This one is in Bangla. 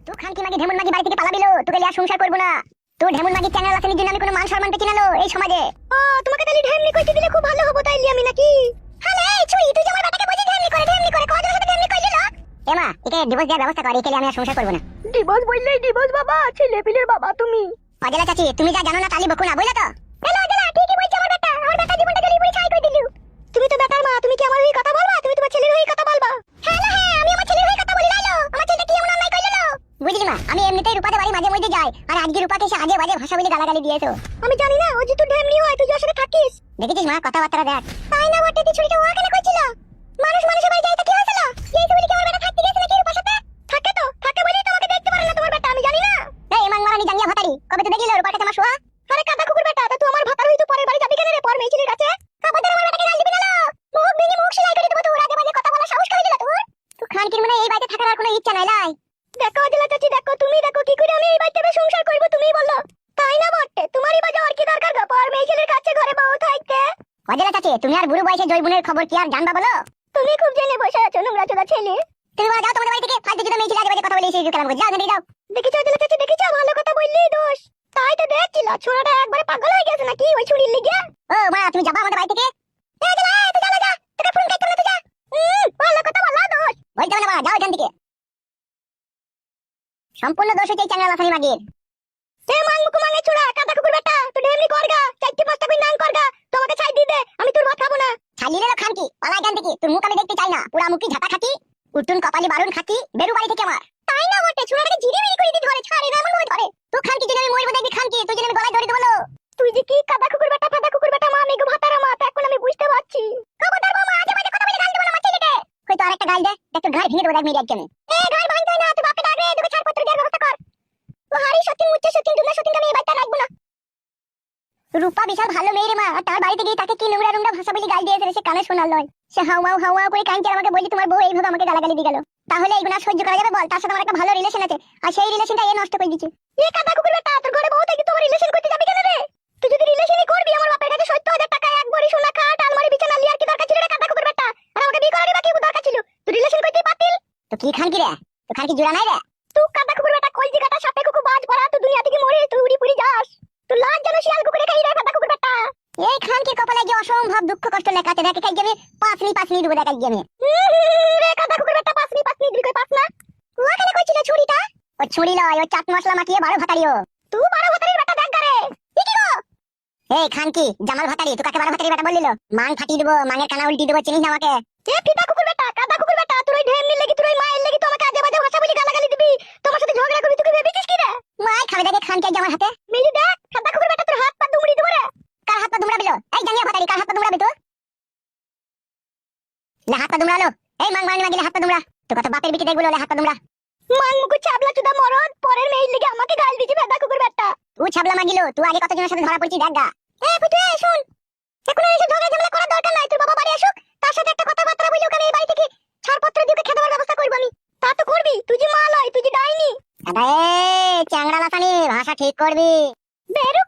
তুই খানকি মাগি ঢেমুন মাগি বাড়ি থেকে পালাবিলো, তোকে লিয়া সংসার করব না। তুই ঢেমুন মাগি চ্যানেল আছে জন্য আমি কোনো মান সম্মান পেছি না লো এই সমাজে। ও তোমাকে তাহলে ঢেমনি কইতে দিলে খুব ভালো হবো তাইলি আমি নাকি? হ্যালো এই ছুই, তুই যে আমার বেটাকে বলি ঢেমনি করে কজন সাথে ঢেমনি কইলি লো? এমা একে ডিভোর্স দেওয়ার ব্যবস্থা কর, একে আমি আর সংসার করব না। ডিভোর্স বললেই ডিভোর্স বাবা, ছেলে পিলের বাবা তুমি। অজলা চাচি তুমি যা জানো না তালি বকু না, বুঝলা তো? হ্যালো অজলা, ঠিকই বলছ, আমার বেটা জীবনটা গলি পুরি ছাই কই দিলু। তুমি তো বেটার মা, তুমি কি আমার হয়ে কথা বলবা? তুমি তোমার ছেলের হয়ে কথা বলবা? হ্যাঁ না হ্যাঁ, আমি আমার ছেলের হয়ে কথা বলি নাইলো। আমার ছেলেটা কি এমন অন্যায় কইলো? বুঝলি মা, আমি এমনিতেই রূপাতে বাড়ি মাঝে মধ্যে যাই, আর আজকে রূপাকে এসে আজে বাজে ভাষা বলে গালাগালি দিয়েছো। আমি জানি না ও যে তুই ঢেমনি হয়, তুই ওর সাথে থাকিস। দেখেছিস মা কথাবার্তা দেখ। তাই না বটে, তুই ছুরিটা ওখানে কইছিল। মানুষ মানুষের বাড়ি যাই তো কি হয়েছিল? এই ছুরি কি আমার বেটা থাকতে গেছে নাকি রূপার সাথে? থাকে তো, থাকে বলি তোমাকে দেখতে পারে না তোমার বেটা, আমি জানি না। এই মাং মারানি জাঙ্গিয়া ভাতারি, কবে তো দেখিলো রূপার কাছে আমার শোয়া? আরে কাদা কুকুর বেটা, তা তুই আমার ভাতার হই তো পরের বাড়ি যাবি কেন রে? পর মেয়ে ছেলের কাছে কাপড় আমার বেটাকে গাল দিবি না লো। মুখ ভেঙে মুখ সেলাই করে দেব, তোর আগে বাজে কথা বলা সাহস কই দিলা তোর? তুই খানকির মনে এই বাড়িতে থাকার আর কোনো ইচ্ছা নাই লাই? দেখো অজলা চাচি, দেখো তুমি দেখো কি করে আমি এই বাড়িতে সংসার করব তুমিই বলো। তাই না বটে, তোমারই বাজে আর কি দরকার গো পর মেয়ে ছেলের কাছে ঘরে বউ থাকতে? অজলা চাচি তুমি আর বুড়ো বয়সে জয়গুনের খবর কি আর জানবা বলো? তুমি খুব জেনে বসে আছো নোংরা চোদা ছেলে। তুমি বলে যাও তোমাদের বাড়ি থেকে, ফালতু যদি মেয়ে ছেলে আজে বাজে কথা বলে এসে কালাম করে যাও, যাও। দেখিছো অজলা চাচি, দেখিছো ভালো কথা বললি দোষ। তাই তো দেখছিল ছোড়াটা একবারে পাগল হয়ে গেছে নাকি ওই ছুরির লিগে। ও মা তুমি যাবা আমাদের বাড়ি থেকে? এ অজলা তুই যা যা, তোকে ফোন করতে না তুই যা। ভালো কথা বলা দোষ বলতে না, যাও এখান থেকে। সম্পূর্ণ দোষ হচ্ছে এই চ্যানেল আসানি মাগির। এ মাংমুকু মাঙ্গে চুড়া কাদা কুকুর বেটা, তুই ঢেমনি করগা, চারটি পাঁচটা কই নাং করগা, তোমাকে ছাই দি দে, আমি তোর ভাত খাবো না। ছাইলি রে খানকি, পালা এখান থেকে, তোর মুখ আমি দেখতে চাই না। পুরা মুখি ঝাঁটা খাতি, উঠুন কপালি বারুন খাতি, বেরু বাড়ি থেকে আমার। তাই না বটে, চুড়াটাকে জিরে মেরে করে দি ধরে ছাড়ে না এমন ভাবে ধরে। তুই খানকি যদি আমি মরবো দেখবি খানকি, তুই যদি আমি গলায় ধরে দেবো লো। তুই যে কি কাদা কুকুর বেটা ফাদা কুকুর বেটা মা, আমি গো ভাতারা মা, এখন আমি বুঝতে পারছি। খবরদার বৌমা, আজে বাজে কথা বলে গাল দেবো না আমার ছেলেকে। কই তো আরেকটা গাল দে, দেখ তোর ঘাড় ভেঙে দেবো দেখ মেরে একজনে। এ ঘাড় ভাঙতে না, তুই বাপকে ডাক রে, তোকে ছাড়পত্র দেওয়ার ব্যবস্থা কর। ও হারি সত্যি মুচ্ছে সত্যি দুনা সত্যি আমি এই বাড়িতে রাখবো না। রূপা বিশাল ভালো মেয়ে রে মা, আর তার বাড়িতে গিয়ে তাকে কি নোংরা নোংরা ভাষা বলে গাল দিয়েছে সে কানে শোনার লয়। সে হাওয়া হাওয়া করে কাঁদছে আমাকে বলি তোমার বউ এইভাবে আমাকে গালাগালি দিয়ে গেল। তাহলে এইগুলা সহ্য করা যাবে বল? তার সাথে আমার একটা ভালো রিলেশন আছে, আর সেই রিলেশনটা এ নষ্ট করে দিচ্ছে। এ কাদা কুকুর বেটা, তোর ঘরে বউ থেকে তোমার রিলেশন করতে যাবি কেন রে? তুই যদি রিলেশনই করবি আমার বাপের কাছে 70,000 টাকা এক ভরি সোনা খাট আলমারি বিছানা লিয়ার কি দরকার ছিল রে কাদা কুকুর বেটা? আর আমাকে বিয়ে করারই বা কি দরকার ছিল? তুই রিলেশন করতেই পারতিল। তো কি খানকি রে, তো খানকি জোড়া নাই রে? তুই কাদা কুকুর বেটা কলজি কাটা সাপে কুকুর বাজ পড়া, তুই দুনিয়া থেকে মরে তুই উড়ি পুরি যাস। তুই লাজ জানো শিয়াল কুকুরে খাই রে কাদা কুকুর বেটা। এই খানকি কপালে যে অসম্ভব দুঃখ কষ্ট লেখা আছে, দেখে খাই যাবে পাঁচনি ডুবে দেখাই যাবে। রে কাদা কুকুর বেটা পাঁচনি দিল কই পাঁচ না? ওখানে কই ছিল ছুরিটা? ও ছুরি লয়, ও চাট মশলা মাখিয়ে 12 ভাতারিও। তুই 12 ভাতারির বেটা দেখ গারে। কি কি গো? এই খানকি জামাল ভাতারি, তুই কাকে 12 ভাতারির বেটা বললিল? মান ফাটিয়ে দেব, মানের কানা উল্টি দেব, চিনিস না আমাকে? এ ফিদা কুকুর বেটা কাদা কুকুর বেটা, তুই ওই ঢেমনি লাগি, তুই ওই মায়ের লাগি তো আমাকে আজে বাজে ভাষা বলি গালাগালি দিবি, তোমার সাথে ঝগড়া করবি, তুই কি ভেবেছিস কি রে? মাই খাবে দেখে খানকি জামার হাতে মেজি দেখ কাদা কুকুর বেটা, তোর হাত পা দুমড়ি দেব রে। কার হাত পা দুমড়াবিল? এই জাঙ্গিয়া ভাতারি, কার হাত পা দুমড়াবি তুই? লে হাত পা দুমড়ালো, এই মাং মারানি মাগিলে হাত পা দুমড়া, তো কত বাপের বিটি দেখবো লে হাত পা দুমড়া। মাং মুকু চাবলা চুদা মরদ, পরের মেয়ের লাগি আমাকে গাল দিছি ভেদা কুকুর বেটা। তুই ছাবলা মাগিলো, তুই আগে কতজনের সাথে ধরা পড়ছিস দেখ গা। এ ফুটে শুন, এখন এসে ঝগড়া ঝামেলা করার দরকার নাই, তোর বাবা বাড়ি আসুক, তার সাথে একটা কথাবার্তা বলি, ওখানে এই বাড়ি থেকে ছাড়পত্র দিয়ে খেতে দেওয়ার ব্যবস্থা করব আমি। তা তো করবি, তুই যে মা লয়, তুই যে ডাইনি। আরে চ্যাংড়া লাসানি ভাষা ঠিক করবি। বেরু